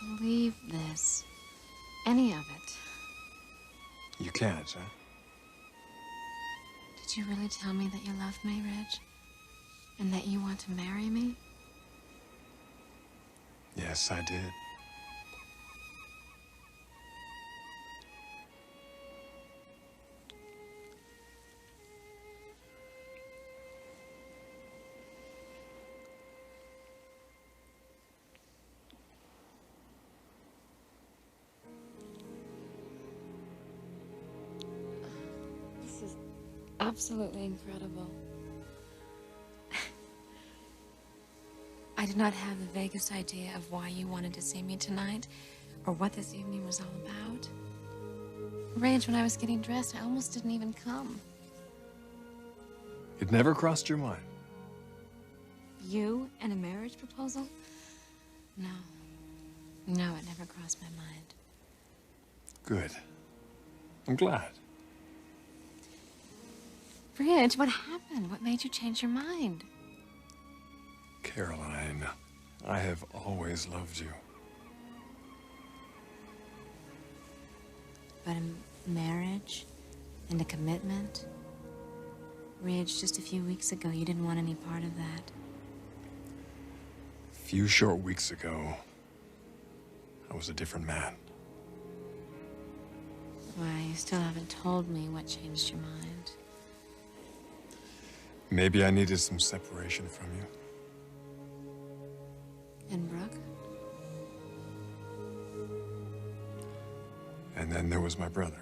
believe this. Any of it. You can't, huh? Did you really tell me that you love me, Reg? And that you want to marry me? Yes, I did. This is absolutely incredible. I did not have the vaguest idea of why you wanted to see me tonight, or what this evening was all about. Rage, when I was getting dressed, I almost didn't even come. It never crossed your mind? You and a marriage proposal? No. No, it never crossed my mind. Good. I'm glad. Reg, what happened? What made you change your mind? Caroline, I have always loved you. But a marriage and a commitment? Reg, just a few weeks ago, you didn't want any part of that. A few short weeks ago, I was a different man. Why, you still haven't told me what changed your mind. Maybe I needed some separation from you. And Brooke? And then there was my brother.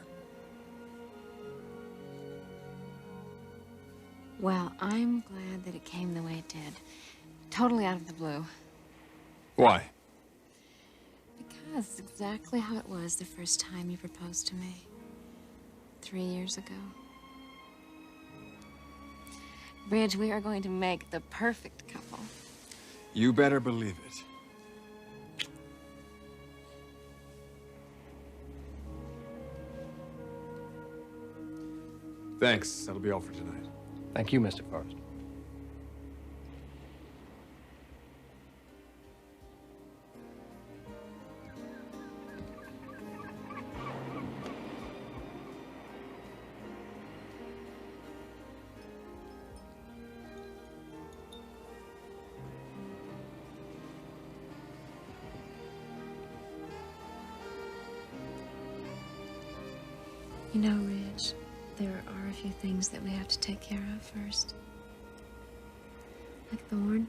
Well, I'm glad that it came the way it did. Totally out of the blue. Why? Because it's exactly how it was the first time you proposed to me. 3 years ago. Bridge, we are going to make the perfect couple. You better believe it. Thanks. That'll be all for tonight. Thank you, Mr. Forrest. You know, Ridge, there are a few things that we have to take care of first. Like Thorne.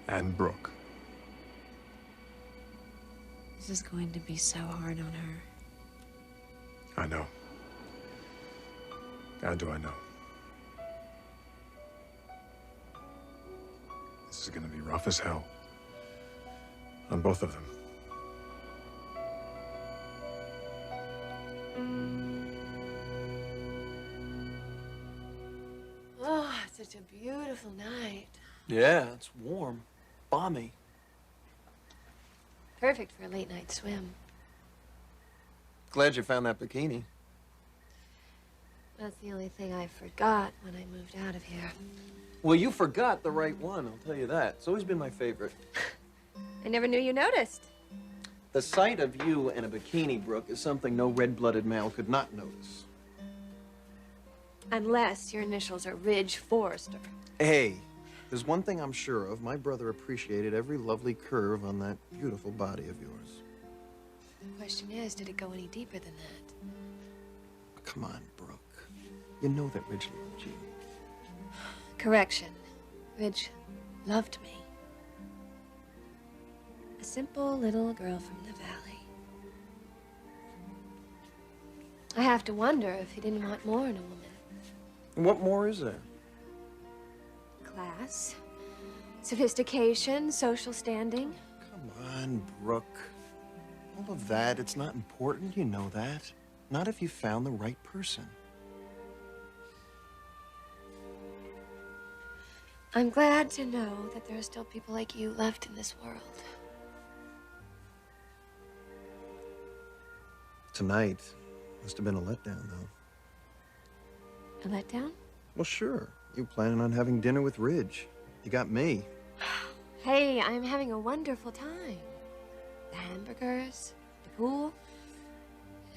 And Brooke. This is going to be so hard on her. I know. How do I know? This is gonna be rough as hell. On both of them. Oh, such a beautiful night. Yeah, it's warm. Balmy. Perfect for a late night swim. Glad you found that bikini. That's the only thing I forgot when I moved out of here. Well, you forgot the right one, I'll tell you that. It's always been my favorite. I never knew you noticed. The sight of you in a bikini, Brooke, is something no red-blooded male could not notice. Unless your initials are Ridge Forrester. Hey, there's one thing I'm sure of. My brother appreciated every lovely curve on that beautiful body of yours. The question is, did it go any deeper than that? Come on, Brooke. You know that Ridge loved you. Correction. Ridge loved me. A simple little girl from the valley. I have to wonder if he didn't want more in a woman. What more is there? Class, sophistication, social standing. Come on, Brooke. All of that, it's not important, you know that. Not if you found the right person. I'm glad to know that there are still people like you left in this world. Tonight must have been a letdown, though. A letdown? Well, sure. You planning on having dinner with Ridge. You got me. Hey, I'm having a wonderful time. The hamburgers, the pool,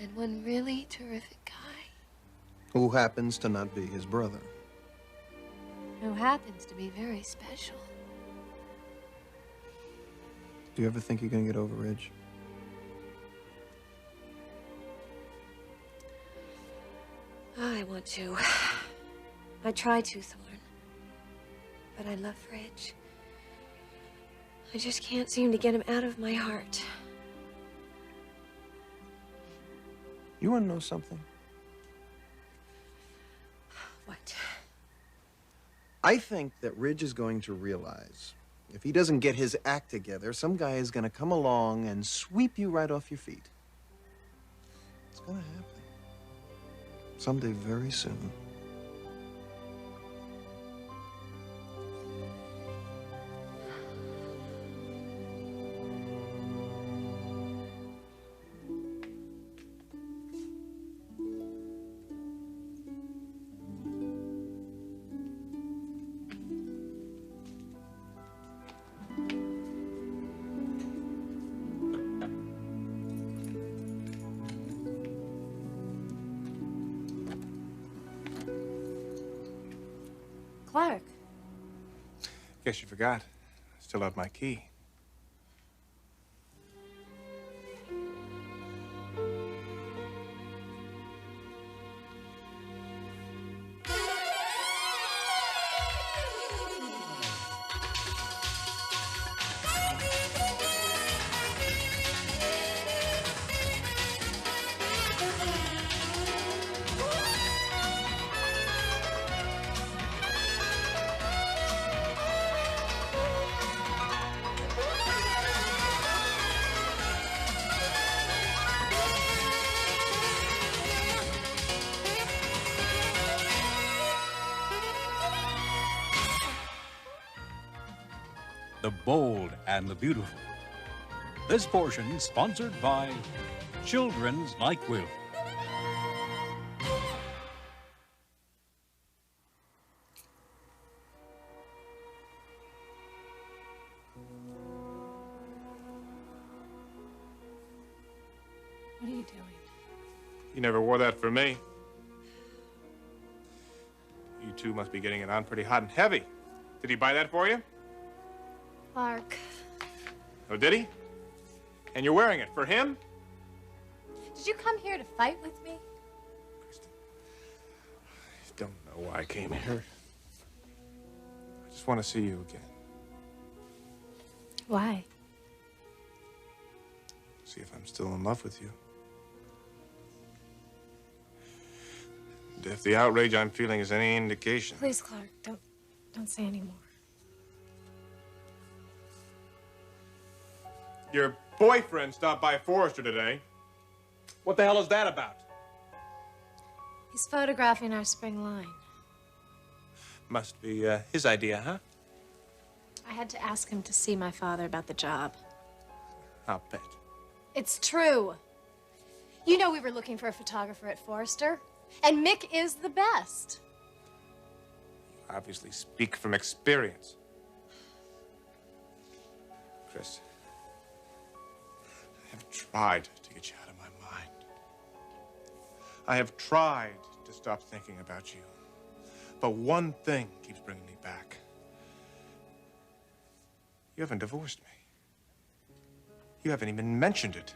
and one really terrific guy. Who happens to not be his brother. Who happens to be very special. Do you ever think you're gonna get over Ridge? I want to. I try to, Thorne. But I love Ridge. I just can't seem to get him out of my heart. You wanna know something? What? I think that Ridge is going to realize if he doesn't get his act together, some guy is gonna come along and sweep you right off your feet. It's gonna happen. Someday very soon. Clarke. Guess you forgot. I still have my key. The bold and the beautiful. This portion sponsored by Children's NyQuil. What are you doing? You never wore that for me. You two must be getting it on pretty hot and heavy. Did he buy that for you? Clarke. Oh, did he? And you're wearing it for him? Did you come here to fight with me? Kristen, I don't know why I came here. I just want to see you again. Why? See if I'm still in love with you. And if the outrage I'm feeling is any indication. Please, Clarke, don't say any more. Your boyfriend stopped by Forrester today. What the hell is that about? He's photographing our spring line. Must be his idea, huh? I had to ask him to see my father about the job. I'll bet. It's true. You know we were looking for a photographer at Forrester, and Mick is the best. You obviously speak from experience. Chris, I have tried to get you out of my mind. I have tried to stop thinking about you. But one thing keeps bringing me back. You haven't divorced me. You haven't even mentioned it.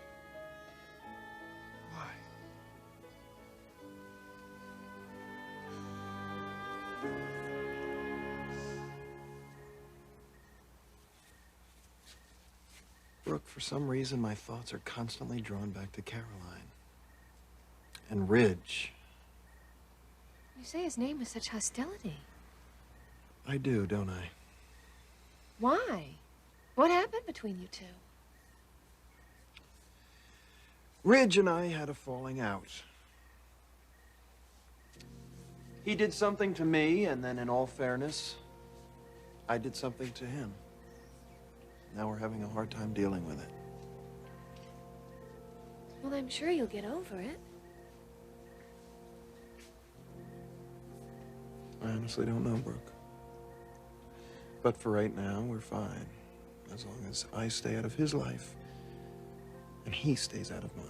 Why? Brooke, for some reason, my thoughts are constantly drawn back to Caroline. And Ridge. You say his name with such hostility. I do, don't I? Why? What happened between you two? Ridge and I had a falling out. He did something to me, and then in all fairness, I did something to him. Now we're having a hard time dealing with it. Well, I'm sure you'll get over it. I honestly don't know, Brooke. But for right now, we're fine. as long as I stay out of his life and he stays out of mine.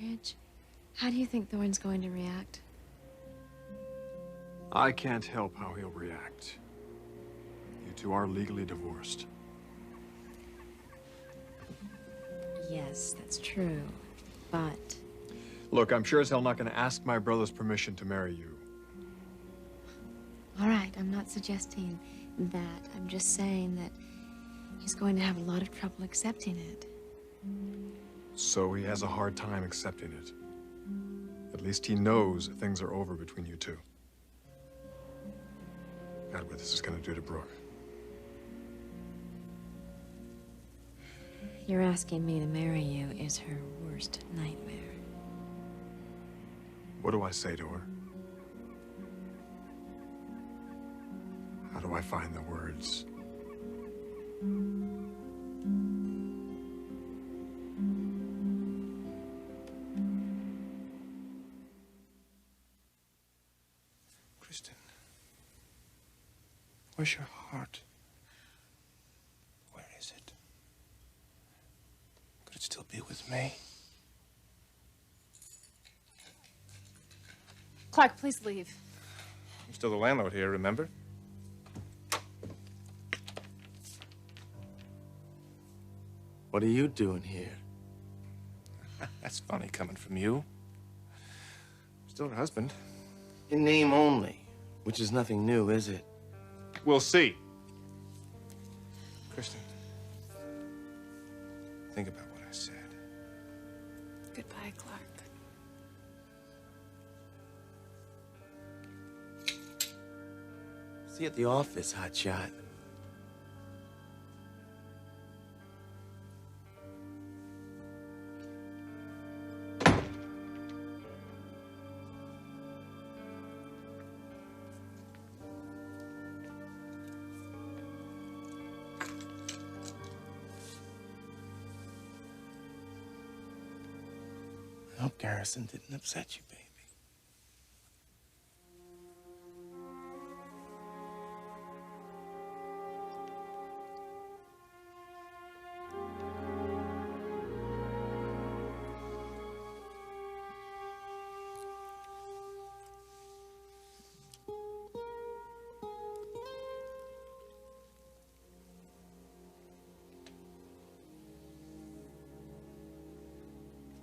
Ridge, how do you think Thorne's going to react? I can't help how he'll react. You two are legally divorced. Yes, that's true. But Look, I'm sure as hell not gonna ask my brother's permission to marry you. all right, I'm not suggesting that. I'm just saying that he's going to have a lot of trouble accepting it. So he has a hard time accepting it. At least he knows things are over between you two. God, what this is gonna do to Brooke. You're asking me to marry you is her worst nightmare. What do I say to her? How do I find the words? Kristen, where's your heart? Where is it? Could it still be with me? Clarke, please leave. I'm still the landlord here, remember? What are you doing here? That's funny coming from you. I'm still her husband. In name only, which is nothing new, is it? We'll see. Kristen, think about what I said. Goodbye, Clarke. See you at the office, hotshot. I hope Garrison didn't upset you, baby.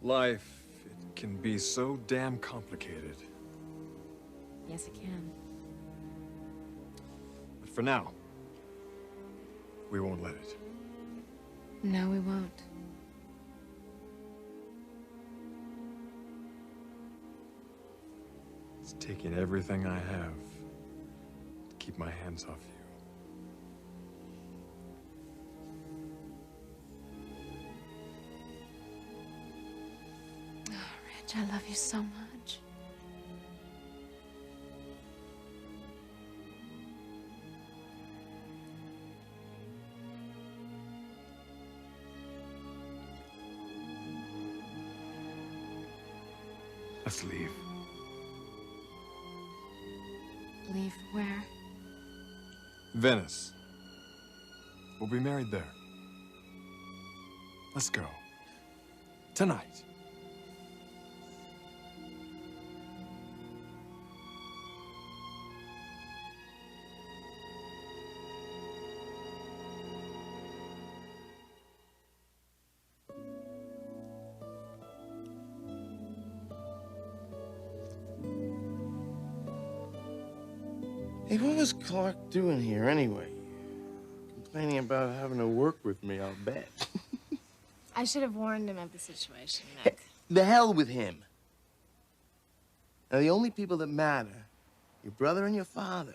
Life, it can be so damn complicated. Yes, it can. But for now, we won't let it. No, we won't. It's taking everything I have to keep my hands off you. I love you so much. Let's leave. Leave where? Venice. We'll be married there. Let's go. Tonight. Hey, what was Clarke doing here anyway? Complaining about having to work with me, I'll bet. I should have warned him of the situation, Mick. The hell with him. Now, the only people that matter, your brother and your father,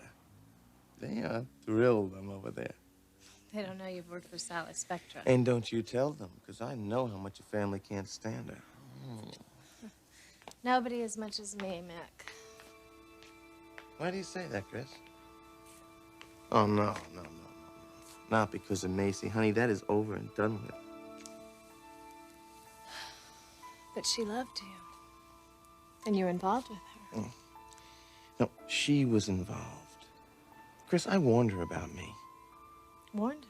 they are thrilled I'm over there. They don't know you've worked for Sally Spectra. And don't you tell them, because I know how much your family can't stand her. Nobody as much as me, Mick. Why do you say that, Chris? Oh, no. Not because of Macy. Honey, that is over and done with. But she loved you. And you were involved with her. No, she was involved. Chris, I warned her about me. Warned her.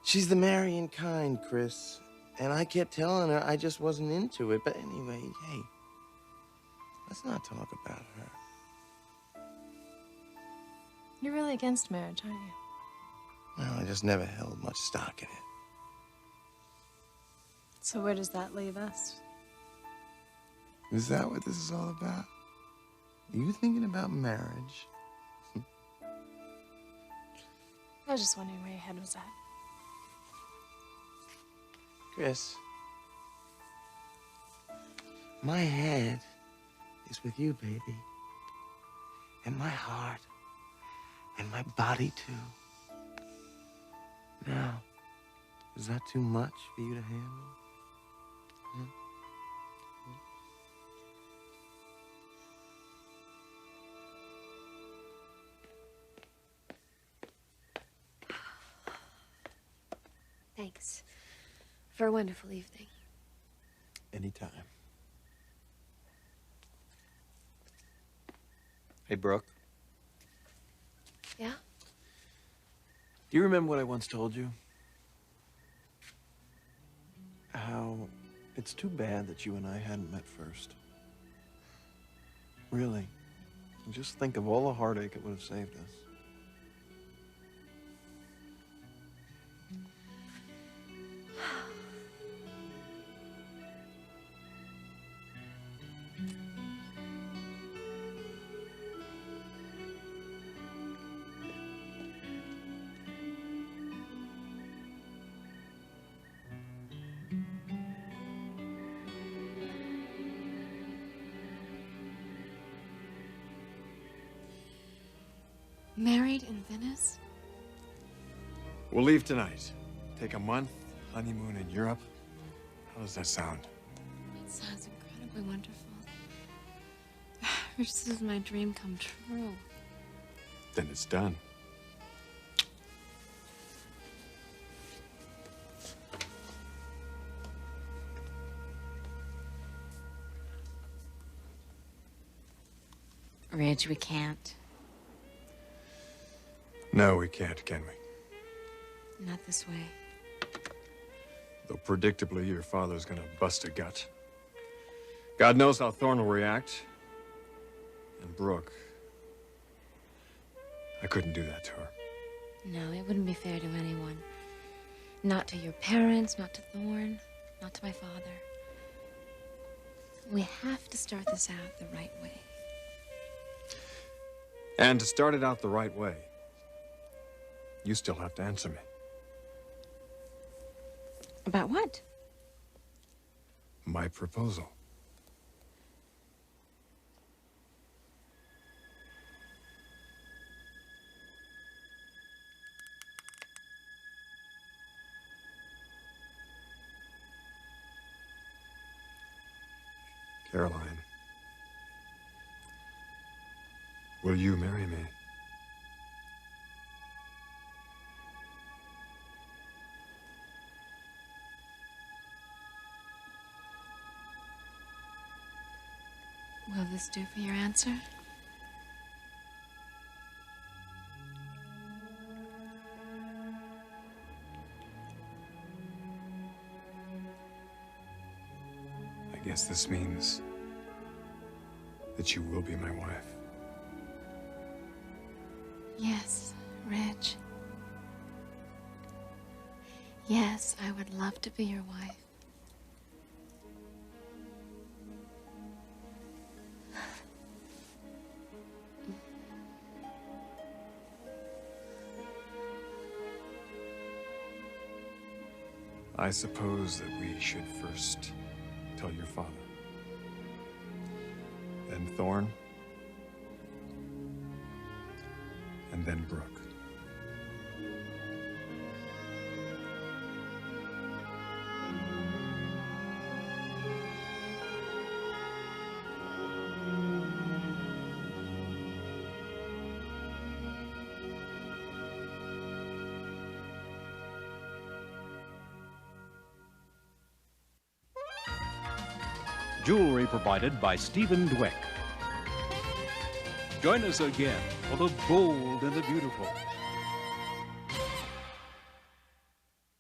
She's the marrying kind, Chris. And I kept telling her I just wasn't into it. But anyway, hey, let's not talk about her. You're really against marriage, aren't you? Well, I just never held much stock in it. So where does that leave us? Is that what this is all about? You thinking about marriage? I was just wondering where your head was at. Chris, my head is with you, baby. And my heart. And my body, too. Now, is that too much for you to handle? Hmm? Thanks for a wonderful evening. Anytime. Hey, Brooke. Yeah? Do you remember what I once told you? How it's too bad that you and I hadn't met first. Really. Just think of all the heartache it would have saved us. Married in Venice? We'll leave tonight. Take a month, honeymoon in Europe. How does that sound? It sounds incredibly wonderful. This is my dream come true. Then it's done. Ridge, we can't. No, we can't, can we? Not this way. Though predictably, your father's gonna bust a gut. God knows how Thorne will react. And Brooke, I couldn't do that to her. No, it wouldn't be fair to anyone. Not to your parents, not to Thorne, not to my father. We have to start this out the right way. And to start it out the right way, you still have to answer me. About what? My proposal. Caroline, will you marry me? Will this do for your answer? I guess this means that you will be my wife. Yes, Reg. Yes, I would love to be your wife. I suppose that we should first tell your father. Then Thorne. And then Brooke. Jewelry provided by Stephen Dweck. Join us again for the bold and the beautiful